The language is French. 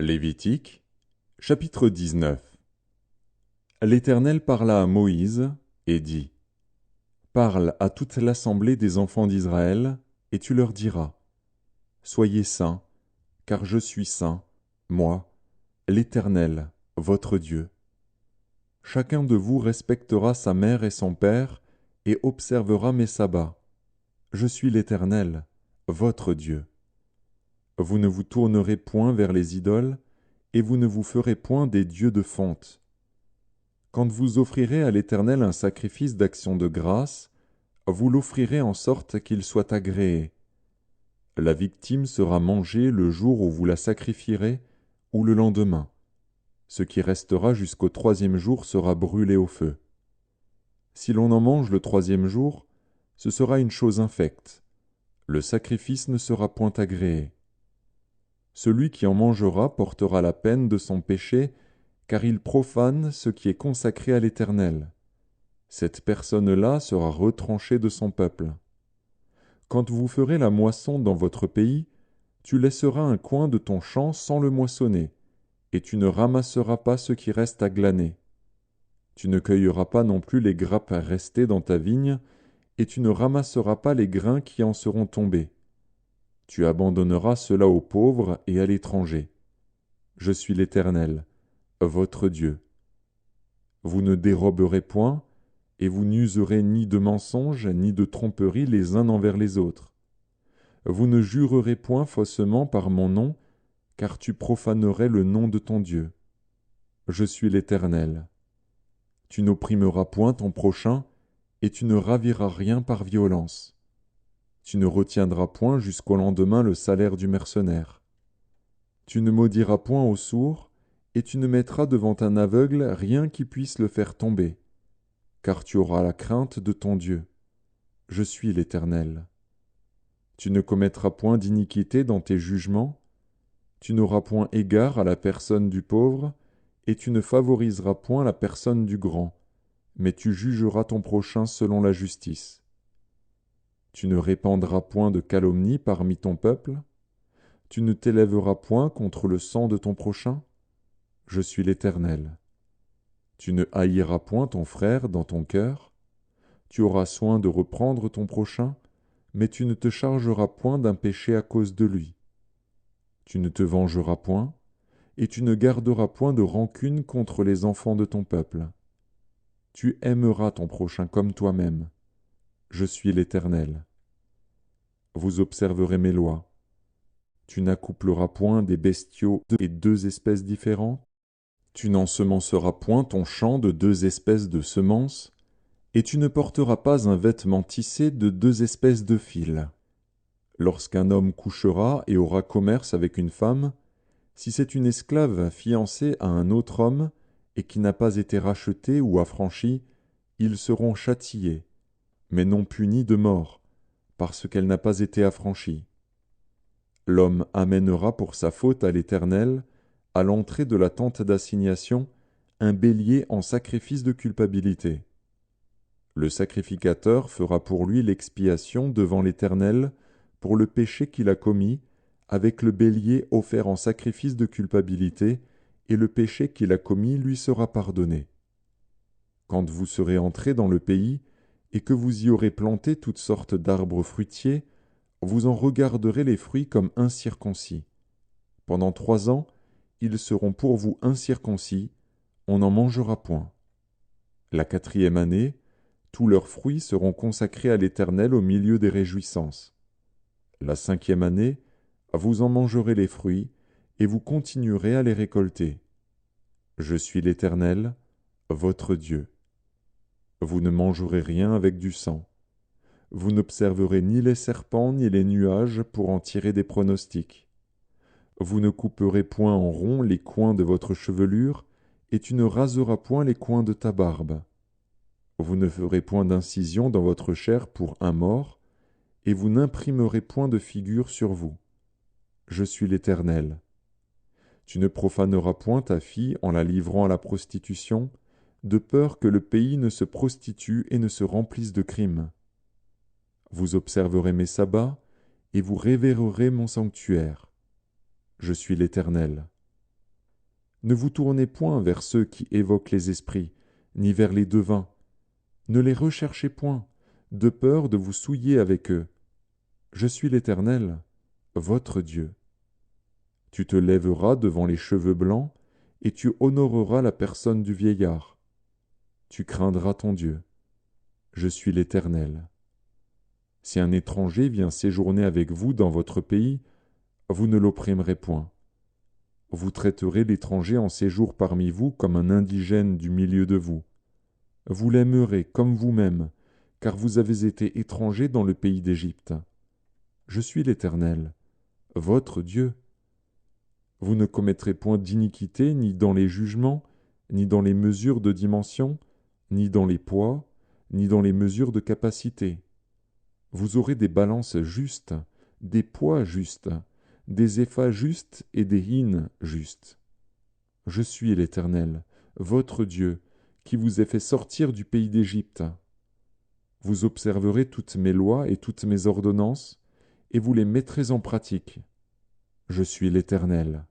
Lévitique, chapitre 19. L'Éternel parla à Moïse et dit: Parle à toute l'assemblée des enfants d'Israël, et tu leur diras: Soyez saints, car je suis saint, moi, l'Éternel, votre Dieu. Chacun de vous respectera sa mère et son père, et observera mes sabbats. Je suis l'Éternel, votre Dieu. Vous ne vous tournerez point vers les idoles, et vous ne vous ferez point des dieux de fonte. Quand vous offrirez à l'Éternel un sacrifice d'action de grâce, vous l'offrirez en sorte qu'il soit agréé. La victime sera mangée le jour où vous la sacrifierez, ou le lendemain. Ce qui restera jusqu'au 3e jour sera brûlé au feu. Si l'on en mange le 3e jour, ce sera une chose infecte. Le sacrifice ne sera point agréé. Celui qui en mangera portera la peine de son péché, car il profane ce qui est consacré à l'Éternel. Cette personne-là sera retranchée de son peuple. Quand vous ferez la moisson dans votre pays, tu laisseras un coin de ton champ sans le moissonner, et tu ne ramasseras pas ce qui reste à glaner. Tu ne cueilleras pas non plus les grappes restées dans ta vigne, et tu ne ramasseras pas les grains qui en seront tombés. Tu abandonneras cela aux pauvres et à l'étranger. Je suis l'Éternel, votre Dieu. Vous ne déroberez point, et vous n'userez ni de mensonges ni de tromperie les uns envers les autres. Vous ne jurerez point faussement par mon nom, car tu profanerais le nom de ton Dieu. Je suis l'Éternel. Tu n'opprimeras point ton prochain, et tu ne raviras rien par violence. Tu ne retiendras point jusqu'au lendemain le salaire du mercenaire. Tu ne maudiras point au sourd, et tu ne mettras devant un aveugle rien qui puisse le faire tomber, car tu auras la crainte de ton Dieu. Je suis l'Éternel. Tu ne commettras point d'iniquité dans tes jugements, tu n'auras point égard à la personne du pauvre, et tu ne favoriseras point la personne du grand, mais tu jugeras ton prochain selon la justice. Tu ne répandras point de calomnie parmi ton peuple, tu ne t'élèveras point contre le sang de ton prochain. Je suis l'Éternel. Tu ne haïras point ton frère dans ton cœur, tu auras soin de reprendre ton prochain, mais tu ne te chargeras point d'un péché à cause de lui. Tu ne te vengeras point, et tu ne garderas point de rancune contre les enfants de ton peuple. Tu aimeras ton prochain comme toi-même. Je suis l'Éternel. Vous observerez mes lois. Tu n'accoupleras point des bestiaux et 2 espèces différentes. Tu n'ensemenceras point ton champ de 2 espèces de semences, et tu ne porteras pas un vêtement tissé de 2 espèces de fils. Lorsqu'un homme couchera et aura commerce avec une femme, si c'est une esclave fiancée à un autre homme et qui n'a pas été rachetée ou affranchie, ils seront châtiés, mais non punis de mort, parce qu'elle n'a pas été affranchie. L'homme amènera pour sa faute à l'Éternel, à l'entrée de la tente d'assignation, un bélier en sacrifice de culpabilité. Le sacrificateur fera pour lui l'expiation devant l'Éternel pour le péché qu'il a commis, avec le bélier offert en sacrifice de culpabilité, et le péché qu'il a commis lui sera pardonné. Quand vous serez entrés dans le pays, et que vous y aurez planté toutes sortes d'arbres fruitiers, vous en regarderez les fruits comme incirconcis. Pendant 3 ans, ils seront pour vous incirconcis, on n'en mangera point. La 4e année, tous leurs fruits seront consacrés à l'Éternel au milieu des réjouissances. La 5e année, vous en mangerez les fruits, et vous continuerez à les récolter. Je suis l'Éternel, votre Dieu. Vous ne mangerez rien avec du sang. Vous n'observerez ni les serpents ni les nuages pour en tirer des pronostics. Vous ne couperez point en rond les coins de votre chevelure, et tu ne raseras point les coins de ta barbe. Vous ne ferez point d'incision dans votre chair pour un mort, et vous n'imprimerez point de figure sur vous. Je suis l'Éternel. Tu ne profaneras point ta fille en la livrant à la prostitution, de peur que le pays ne se prostitue et ne se remplisse de crimes. Vous observerez mes sabbats, et vous révérerez mon sanctuaire. Je suis l'Éternel. Ne vous tournez point vers ceux qui évoquent les esprits, ni vers les devins. Ne les recherchez point, de peur de vous souiller avec eux. Je suis l'Éternel, votre Dieu. Tu te lèveras devant les cheveux blancs, et tu honoreras la personne du vieillard. Tu craindras ton Dieu. Je suis l'Éternel. Si un étranger vient séjourner avec vous dans votre pays, vous ne l'opprimerez point. Vous traiterez l'étranger en séjour parmi vous comme un indigène du milieu de vous. Vous l'aimerez comme vous-même, car vous avez été étranger dans le pays d'Égypte. Je suis l'Éternel, votre Dieu. Vous ne commettrez point d'iniquité ni dans les jugements, ni dans les mesures de dimension, ni dans les poids, ni dans les mesures de capacité. Vous aurez des balances justes, des poids justes, des éphas justes et des hins justes. Je suis l'Éternel, votre Dieu, qui vous ai fait sortir du pays d'Égypte. Vous observerez toutes mes lois et toutes mes ordonnances, et vous les mettrez en pratique. Je suis l'Éternel.